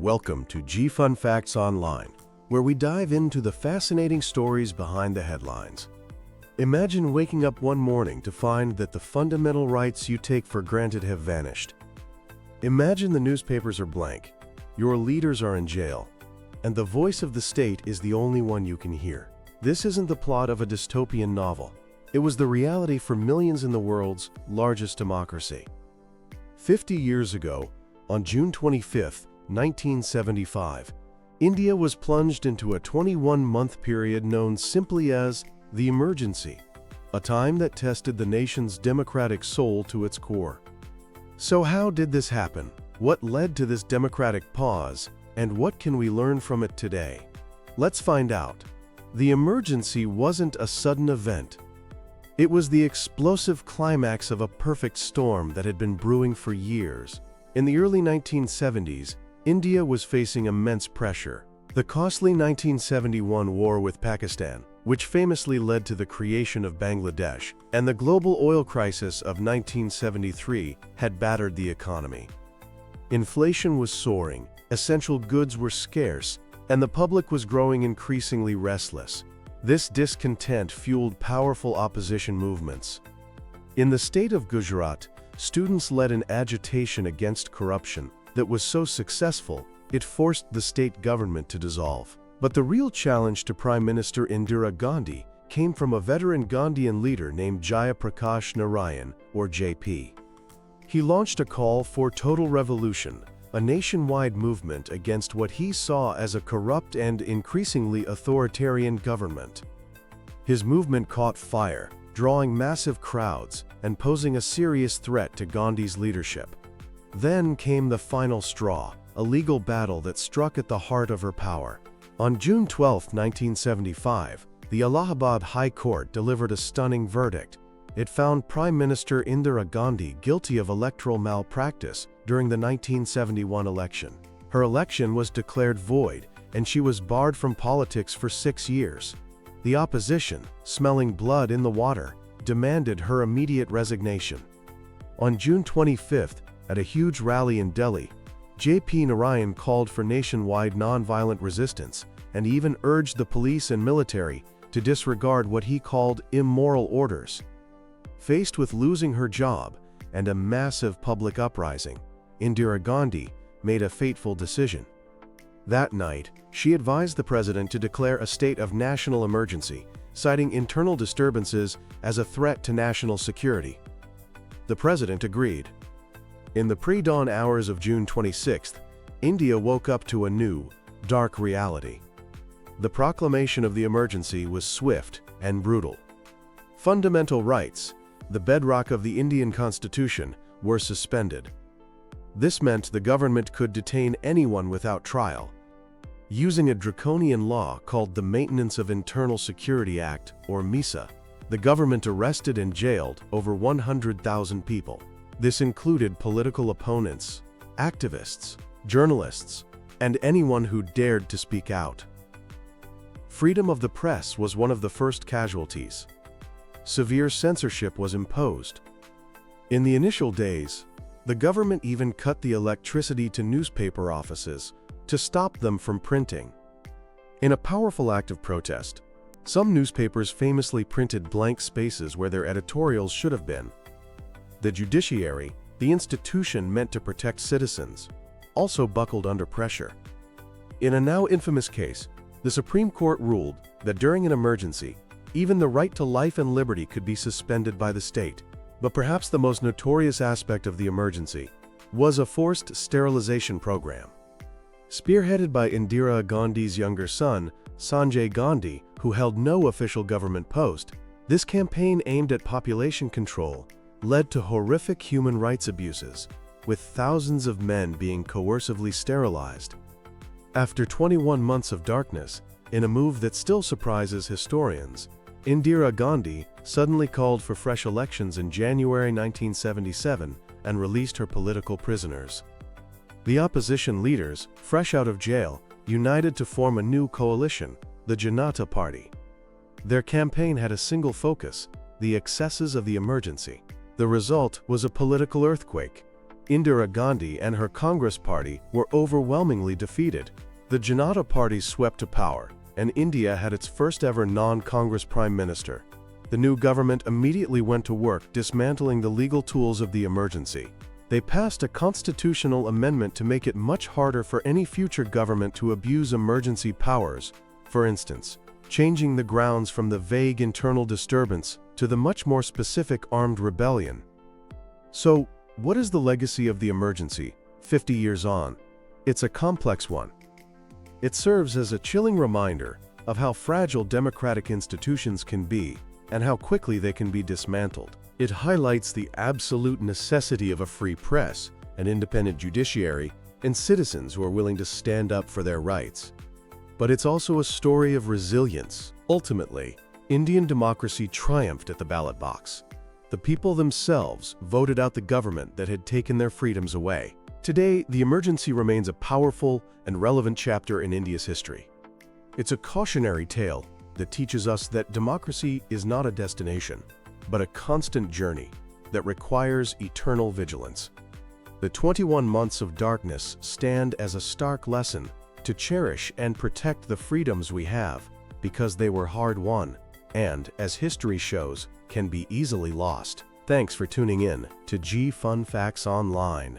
Welcome to Fun Facts Online, where we dive into the fascinating stories behind the headlines. Imagine waking up one morning to find that the fundamental rights you take for granted have vanished. Imagine the newspapers are blank, your leaders are in jail, and the voice of the state is the only one you can hear. This isn't the plot of a dystopian novel. It was the reality for millions in the world's largest democracy. 50 years ago, on June 25, 1975, India was plunged into a 21-month period known simply as the emergency, a time that tested the nation's democratic soul to its core. So how did this happen? What led to this democratic pause, and what can we learn from it today? Let's find out. The emergency wasn't a sudden event. It was the explosive climax of a perfect storm that had been brewing for years. In the early 1970s, India was facing immense pressure. The costly 1971 war with Pakistan, which famously led to the creation of Bangladesh, and the global oil crisis of 1973 had battered the economy. Inflation was soaring, essential goods were scarce, and the public was growing increasingly restless. This discontent fueled powerful opposition movements. In the state of Gujarat, students led an agitation against corruption that was so successful, it forced the state government to dissolve. But the real challenge to Prime Minister Indira Gandhi came from a veteran Gandhian leader named Jaya Prakash Narayan, or JP. He launched a call for total revolution, a nationwide movement against what he saw as a corrupt and increasingly authoritarian government. His movement caught fire, drawing massive crowds and posing a serious threat to Gandhi's leadership. Then came the final straw, a legal battle that struck at the heart of her power. On June 12, 1975, the Allahabad High Court delivered a stunning verdict. It found Prime Minister Indira Gandhi guilty of electoral malpractice during the 1971 election. Her election was declared void, and she was barred from politics for 6 years. The opposition, smelling blood in the water, demanded her immediate resignation. On June 25th, at a huge rally in Delhi, JP Narayan called for nationwide nonviolent resistance and even urged the police and military to disregard what he called immoral orders. Faced with losing her job and a massive public uprising, Indira Gandhi made a fateful decision. That night, she advised the president to declare a state of national emergency, citing internal disturbances as a threat to national security. The president agreed. In the pre-dawn hours of June 26th, India woke up to a new, dark reality. The proclamation of the emergency was swift and brutal. Fundamental rights, the bedrock of the Indian Constitution, were suspended. This meant the government could detain anyone without trial. Using a draconian law called the Maintenance of Internal Security Act, or MISA, the government arrested and jailed over 100,000 people. This included political opponents, activists, journalists, and anyone who dared to speak out. Freedom of the press was one of the first casualties. Severe censorship was imposed. In the initial days, the government even cut the electricity to newspaper offices to stop them from printing. In a powerful act of protest, some newspapers famously printed blank spaces where their editorials should have been. The judiciary, the institution meant to protect citizens, also buckled under pressure. In a now infamous case, the Supreme Court ruled that during an emergency, even the right to life and liberty could be suspended by the state. But perhaps the most notorious aspect of the emergency was a forced sterilization program. Spearheaded by Indira Gandhi's younger son, Sanjay Gandhi, who held no official government post, this campaign aimed at population control led to horrific human rights abuses, with thousands of men being coercively sterilized. After 21 months of darkness, in a move that still surprises historians, Indira Gandhi suddenly called for fresh elections in January 1977 and released her political prisoners. The opposition leaders, fresh out of jail, united to form a new coalition, the Janata Party. Their campaign had a single focus: the excesses of the emergency. The result was a political earthquake. Indira Gandhi and her Congress party were overwhelmingly defeated. The Janata Party swept to power, and India had its first ever non-Congress prime minister. The new government immediately went to work dismantling the legal tools of the emergency. They passed a constitutional amendment to make it much harder for any future government to abuse emergency powers, for instance, changing the grounds from the vague internal disturbance to the much more specific armed rebellion. So, what is the legacy of the emergency, 50 years on? It's a complex one. It serves as a chilling reminder of how fragile democratic institutions can be and how quickly they can be dismantled. It highlights the absolute necessity of a free press, an independent judiciary, and citizens who are willing to stand up for their rights. But it's also a story of resilience. Ultimately, Indian democracy triumphed at the ballot box. The people themselves voted out the government that had taken their freedoms away. Today, the emergency remains a powerful and relevant chapter in India's history. It's a cautionary tale that teaches us that democracy is not a destination, but a constant journey that requires eternal vigilance. The 21 months of darkness stand as a stark lesson to cherish and protect the freedoms we have because they were hard-won and, as history shows, can be easily lost. Thanks for tuning in to G Fun Facts Online.